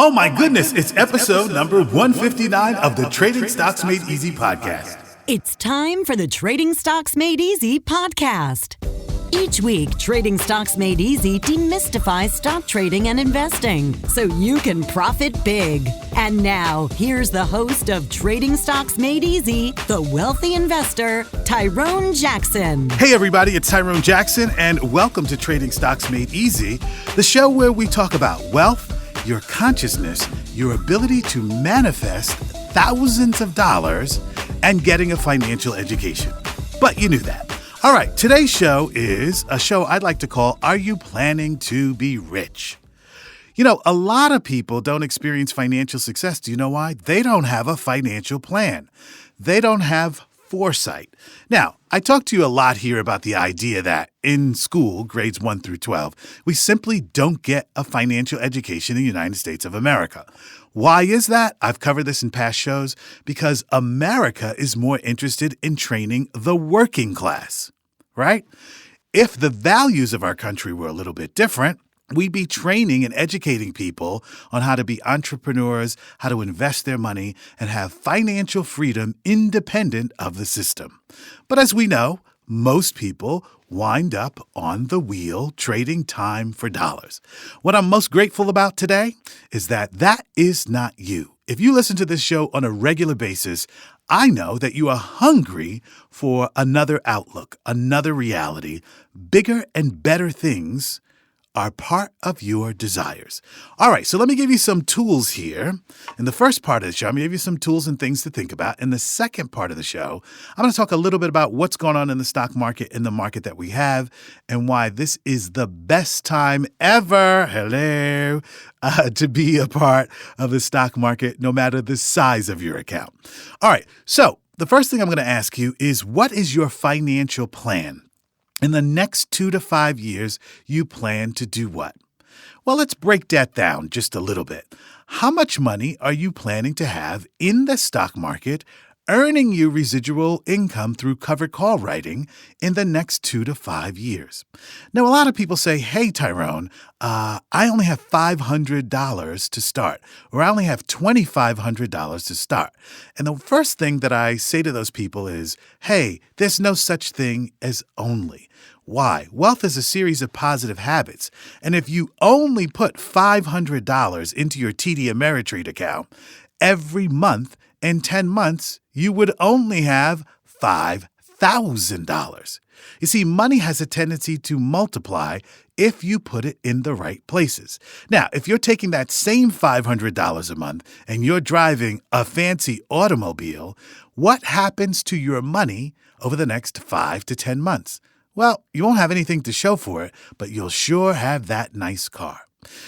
Oh my goodness, it's episode number 159 of the Trading Stocks Made Easy podcast. It's time for the Trading Stocks Made Easy podcast. Each week, Trading Stocks Made Easy demystifies stock trading and investing so you can profit big. And now, here's the host of Trading Stocks Made Easy, the wealthy investor, Tyrone Jackson. Hey everybody, it's Tyrone Jackson, and welcome to Trading Stocks Made Easy, the show where we talk about wealth, your consciousness, your ability to manifest thousands of dollars, and getting a financial education. But you knew that. All right, today's show is a show I'd like to call, Are You Planning to Be Rich? You know, a lot of people don't experience financial success. Do you know why? They don't have a financial plan. They don't have foresight. Now, I talk to you a lot here about the idea that in school, grades 1 through 12, we simply don't get a financial education in the United States of America. Why is that? I've covered this in past shows because America is more interested in training the working class, right? If the values of our country were a little bit different, we'd be training and educating people on how to be entrepreneurs, how to invest their money, and have financial freedom independent of the system. But as we know, most people wind up on the wheel trading time for dollars. What I'm most grateful about today is that is not you. If you listen to this show on a regular basis, I know that you are hungry for another outlook, another reality. Bigger and better things are part of your desires. All right, so let me give you some tools here. In the first part of the show, I'm going to give you some tools and things to think about. In the second part of the show, I'm going to talk a little bit about what's going on in the stock market, in the market that we have, and why this is the best time ever, to be a part of the stock market, no matter the size of your account. All right, so the first thing I'm going to ask you is, what is your financial plan? In the next 2 to 5 years, you plan to do what? Well, let's break that down just a little bit. How much money are you planning to have in the stock market, earning you residual income through covered call writing in the next 2 to 5 years? Now, a lot of people say, hey, Tyrone, I only have $500 to start, or I only have $2,500 to start. And the first thing that I say to those people is, hey, there's no such thing as only. Why? Wealth is a series of positive habits. And if you only put $500 into your TD Ameritrade account every month, in 10 months, you would only have $5,000. You see, money has a tendency to multiply if you put it in the right places. Now, if you're taking that same $500 a month and you're driving a fancy automobile, what happens to your money over the next 5 to 10 months? Well, you won't have anything to show for it, but you'll sure have that nice car.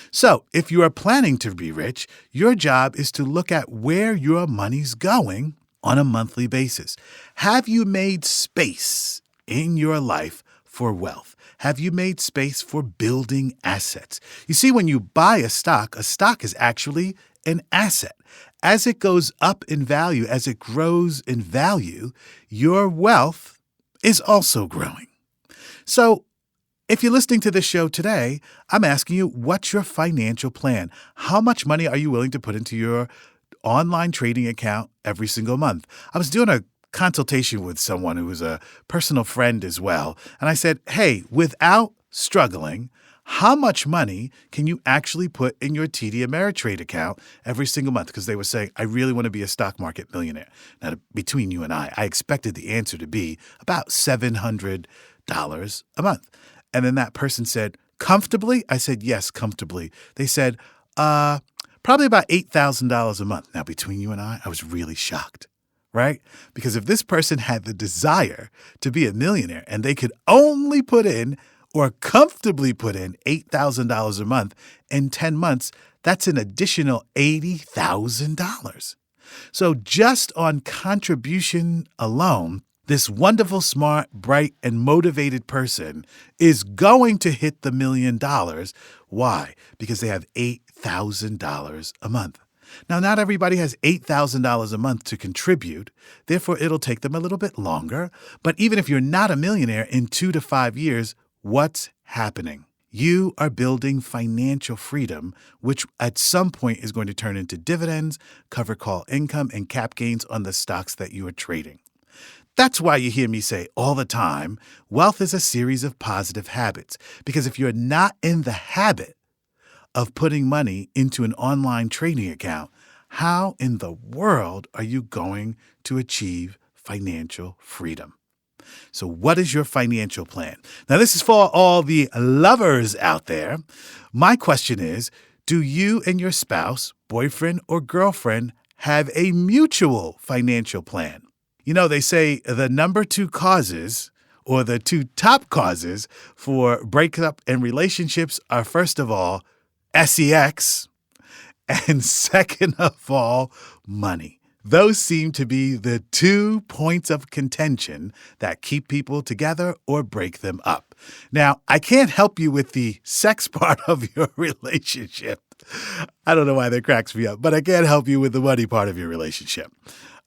So, if you are planning to be rich, your job is to look at where your money's going on a monthly basis. Have you made space in your life for wealth? Have you made space for building assets? You see, when you buy a stock is actually an asset. As it goes up in value, as it grows in value, your wealth is also growing. So, if you're listening to this show today, I'm asking you, what's your financial plan? How much money are you willing to put into your online trading account every single month? I was doing a consultation with someone who was a personal friend as well, and I said, hey, without struggling, how much money can you actually put in your TD Ameritrade account every single month? Because they were saying, I really want to be a stock market millionaire. Now, between you and I expected the answer to be about $700 a month. And then that person said, comfortably? I said, yes, comfortably. They said, probably about $8,000 a month. Now, between you and I was really shocked, right? Because if this person had the desire to be a millionaire and they could only put in or comfortably put in $8,000 a month in 10 months, that's an additional $80,000. So just on contribution alone, this wonderful, smart, bright, and motivated person is going to hit the $1 million. Why? Because they have $8,000 a month. Now, not everybody has $8,000 a month to contribute. Therefore, it'll take them a little bit longer. But even if you're not a millionaire in 2 to 5 years, what's happening? you are building financial freedom, which at some point is going to turn into dividends, cover call income, and cap gains on the stocks that you are trading. That's why you hear me say all the time, wealth is a series of positive habits. Because if you're not in the habit of putting money into an online trading account, how in the world are you going to achieve financial freedom? So what is your financial plan? Now, this is for all the lovers out there. My question is, do you and your spouse, boyfriend or girlfriend, have a mutual financial plan? You know, they say the number 2 causes or the 2 top causes for breakup in relationships are, first of all, sex, and second of all, money. Those seem to be the 2 points of contention that keep people together or break them up. Now, I can't help you with the sex part of your relationship. I don't know why that cracks me up, but I can help you with the money part of your relationship.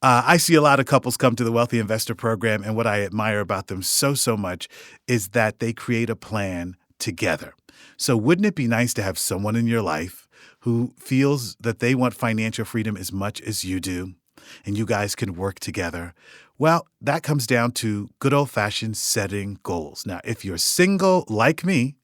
I see a lot of couples come to the Wealthy Investor Program, and what I admire about them so much is that they create a plan together. So wouldn't it be nice to have someone in your life who feels that they want financial freedom as much as you do, and you guys can work together? Well, that comes down to good old-fashioned setting goals. Now, if you're single like me,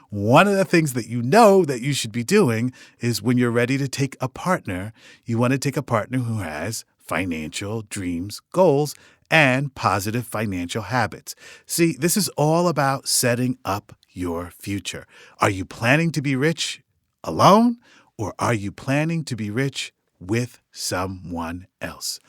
one of the things that you know that you should be doing is when you're ready to take a partner, you want to take a partner who has financial dreams, goals, and positive financial habits. See, this is all about setting up your future. Are you planning to be rich alone, or are you planning to be rich with someone else?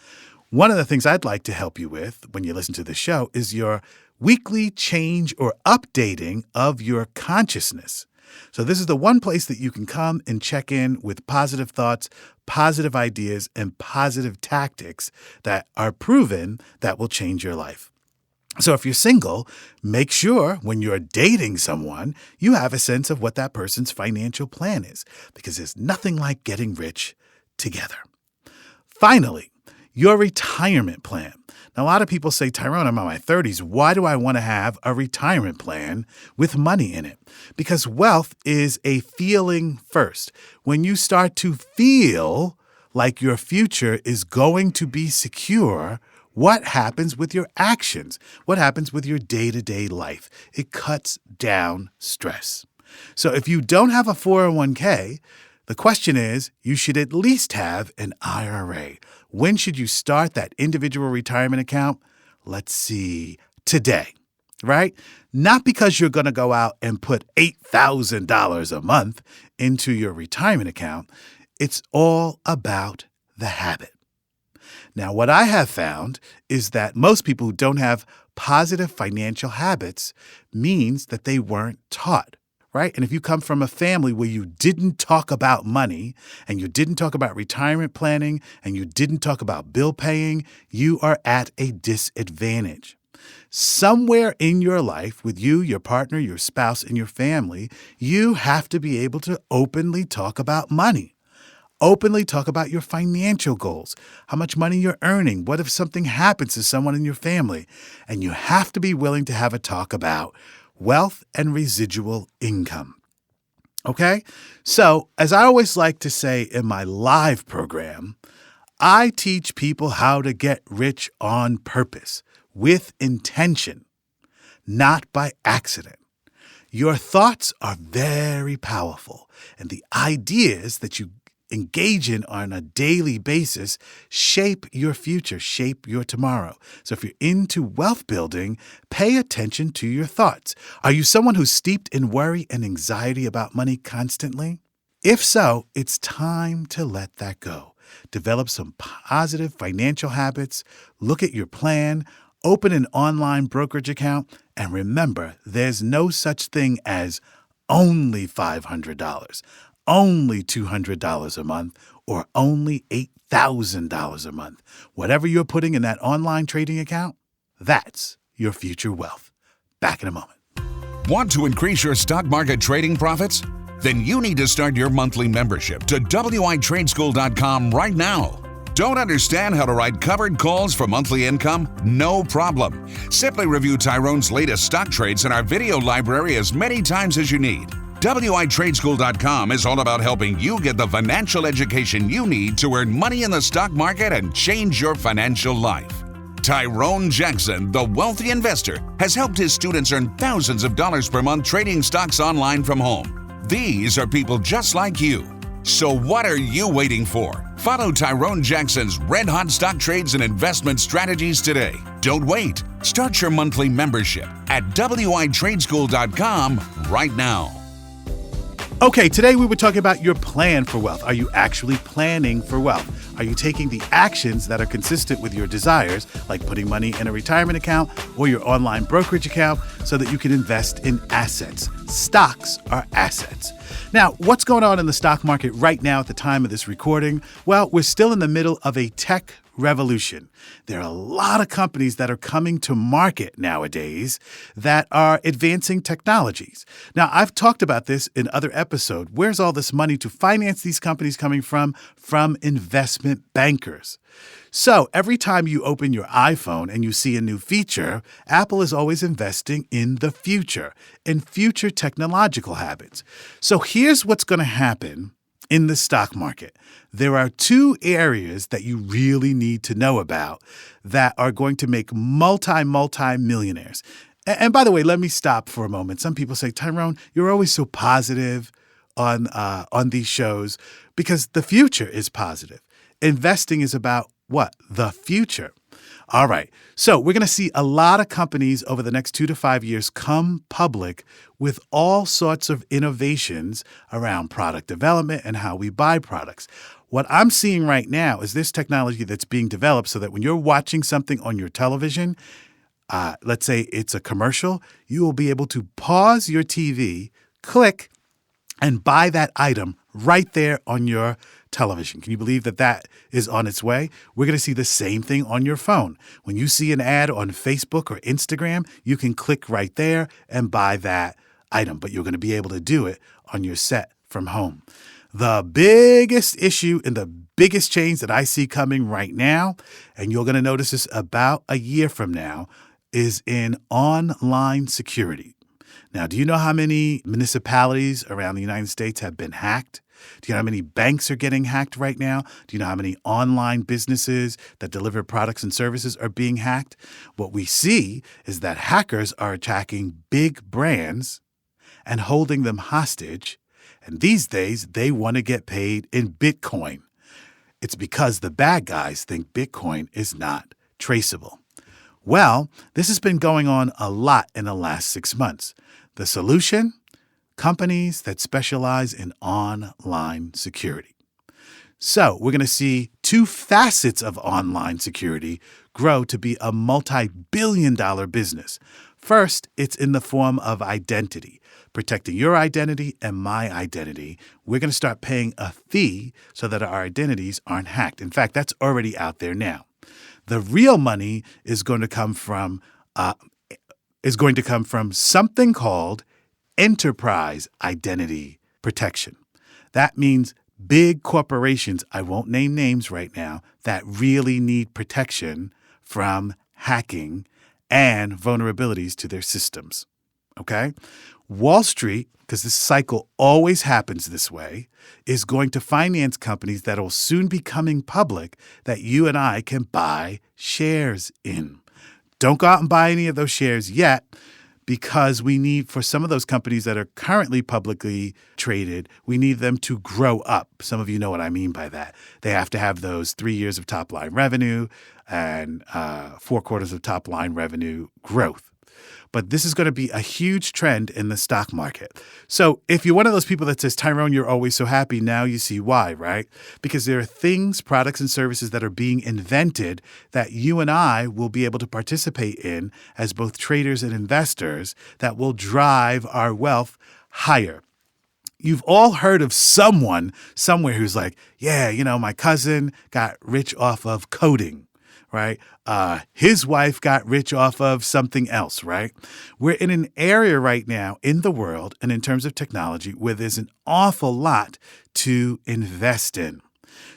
One of the things I'd like to help you with when you listen to the show is your weekly change or updating of your consciousness. So this is the one place that you can come and check in with positive thoughts, positive ideas, and positive tactics that are proven that will change your life. So if you're single, make sure when you're dating someone, you have a sense of what that person's financial plan is, because there's nothing like getting rich together. Finally, your retirement plan. Now, a lot of people say, Tyrone, I'm in my 30s. Why do I want to have a retirement plan with money in it? Because wealth is a feeling first. When you start to feel like your future is going to be secure, what happens with your actions? What happens with your day-to-day life? It cuts down stress. So if you don't have a 401k, the question is, you should at least have an IRA. When should you start that individual retirement account? Let's see, today, right? Not because you're going to go out and put $8,000 a month into your retirement account. It's all about the habit. Now, what I have found is that most people who don't have positive financial habits means that they weren't taught. Right? And if you come from a family where you didn't talk about money and you didn't talk about retirement planning and you didn't talk about bill paying, you are at a disadvantage. Somewhere in your life with you, your partner, your spouse, and your family, you have to be able to openly talk about money. Openly talk about your financial goals, how much money you're earning, what if something happens to someone in your family. And you have to be willing to have a talk about wealth and residual income. Okay? So, as I always like to say in my live program, I teach people how to get rich on purpose, with intention, not by accident. Your thoughts are very powerful, and the ideas that you engage in on a daily basis shape your future, shape your tomorrow. So if you're into wealth building, pay attention to your thoughts. Are you someone who's steeped in worry and anxiety about money constantly? If so, it's time to let that go. Develop some positive financial habits, look at your plan, open an online brokerage account, and remember, there's no such thing as only $500. Only $200 a month, or only $8,000 a month. Whatever you're putting in that online trading account, that's your future wealth. Back in a moment. Want to increase your stock market trading profits? Then you need to start your monthly membership to WITradeschool.com right now. Don't understand how to write covered calls for monthly income? No problem. Simply review Tyrone's latest stock trades in our video library as many times as you need. WITradeschool.com is all about helping you get the financial education you need to earn money in the stock market and change your financial life. Tyrone Jackson, the wealthy investor, has helped his students earn thousands of dollars per month trading stocks online from home. These are people just like you. So what are you waiting for? Follow Tyrone Jackson's red-hot stock trades and investment strategies today. Don't wait. Start your monthly membership at WITradeschool.com right now. Okay, today we were talking about your plan for wealth. Are you actually planning for wealth? Are you taking the actions that are consistent with your desires, like putting money in a retirement account or your online brokerage account so that you can invest in assets? Stocks are assets. Now, what's going on in the stock market right now at the time of this recording? Well, we're still in the middle of a tech revolution. There are a lot of companies that are coming to market nowadays that are advancing technologies. Now, I've talked about this in other episodes. Where's all this money to finance these companies coming from? From investment bankers. So every time you open your iPhone and you see a new feature, Apple is always investing in the future, in future technological habits. So here's what's going to happen in the stock market. There are two areas that you really need to know about that are going to make multi-millionaires. And by the way, let me stop for a moment. Some people say, Tyrone, you're always so positive on these shows because the future is positive. Investing is about what? The future. All right. So we're going to see a lot of companies over the next 2 to 5 years come public with all sorts of innovations around product development and how we buy products. What I'm seeing right now is this technology that's being developed so that when you're watching something on your television, let's say it's a commercial, you will be able to pause your TV, click, and buy that item right there on your television. Can you believe that that is on its way? We're going to see the same thing on your phone. When you see an ad on Facebook or Instagram, you can click right there and buy that item, but you're going to be able to do it on your set from home. The biggest issue and the biggest change that I see coming right now, and you're going to notice this about a year from now, is in online security. Now, do you know how many municipalities around the United States have been hacked? Do you know how many banks are getting hacked right now? Do you know how many online businesses that deliver products and services are being hacked? What we see is that hackers are attacking big brands and holding them hostage. And these days, they want to get paid in Bitcoin. It's because the bad guys think Bitcoin is not traceable. Well, this has been going on a lot in the last 6 months. The solution? Companies that specialize in online security. So we're going to see two facets of online security grow to be a multi-billion-dollar business. First, it's in the form of identity, protecting your identity and my identity. We're going to start paying a fee so that our identities aren't hacked. In fact, that's already out there now. The real money is going to come from something called enterprise identity protection. That means big corporations, I won't name names right now, that really need protection from hacking and vulnerabilities to their systems. Okay? Wall Street, because this cycle always happens this way, is going to finance companies that will soon be coming public that you and I can buy shares in. Don't go out and buy any of those shares yet, because we need, for some of those companies that are currently publicly traded, we need them to grow up. Some of you know what I mean by that. They have to have those 3 years of top-line revenue and 4 quarters of top-line revenue growth. But this is going to be a huge trend in the stock market. So if you're one of those people that says, Tyrone, you're always so happy, now you see why, right? Because there are things, products, and services that are being invented that you and I will be able to participate in as both traders and investors that will drive our wealth higher. You've all heard of someone somewhere who's like, yeah, my cousin got rich off of coding. Right? His wife got rich off of something else, right? We're in an area right now in the world and in terms of technology where there's an awful lot to invest in.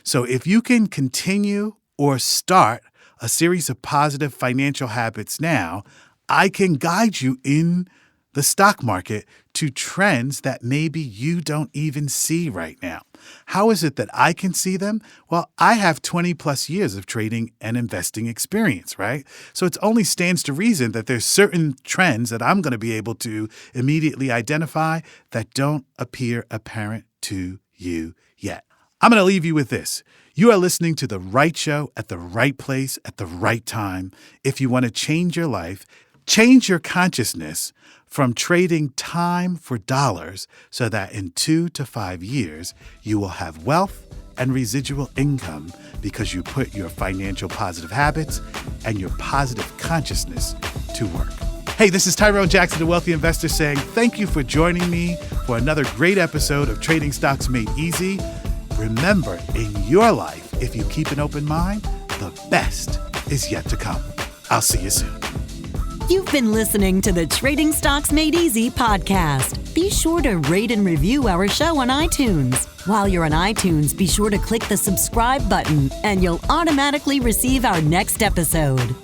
So if you can continue or start a series of positive financial habits now, I can guide you in the stock market to trends that maybe you don't even see right now. How is it that I can see them? Well, I have 20 plus years of trading and investing experience, right? So it only stands to reason that there's certain trends that I'm going to be able to immediately identify that don't appear apparent to you yet. I'm going to leave you with this. You are listening to the right show at the right place at the right time. If you want to change your life, change your consciousness from trading time for dollars so that in 2 to 5 years, you will have wealth and residual income because you put your financial positive habits and your positive consciousness to work. Hey, this is Tyrone Jackson, the Wealthy Investor, saying thank you for joining me for another great episode of Trading Stocks Made Easy. Remember, in your life, if you keep an open mind, the best is yet to come. I'll see you soon. You've been listening to the Trading Stocks Made Easy podcast. Be sure to rate and review our show on iTunes. While you're on iTunes, be sure to click the subscribe button and you'll automatically receive our next episode.